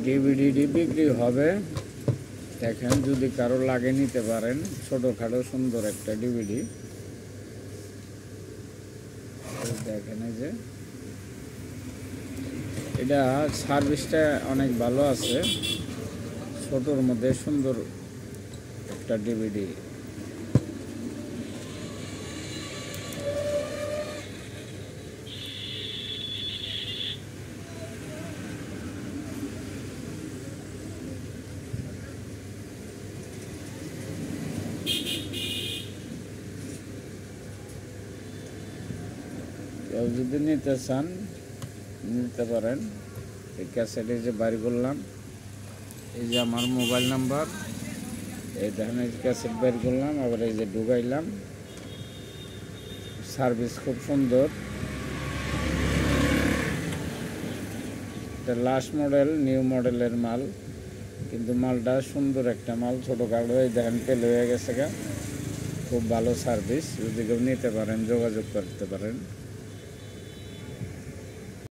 DVD বিক্রি হবে। দেখেন যদি কারো লাগে নিতে পারেন, ছোটোখাটো সুন্দর একটা ডিভিডি। দেখেন এই যে এটা সার্ভিসটা অনেক ভালো আছে, ছোটোর মধ্যে সুন্দর একটা ডিভিডি। কেউ যদি নিতে চান নিতে পারেন। এই ক্যাসেটে যে বাড়ি করলাম, এই যে আমার মোবাইল নাম্বার, এই দেখেন এই ক্যাসেট বের করলাম, আবার এই যে ঢুকাইলাম। সার্ভিস খুব সুন্দর। এটা লাস্ট মডেল, নিউ মডেলের মাল, কিন্তু মালটা সুন্দর একটা মাল, ছোটোখাটো। এই দেখেন পেল হয়ে গেছে গা, খুব ভালো সার্ভিস। যদি কেউ নিতে পারেন যোগাযোগ করতে পারেন।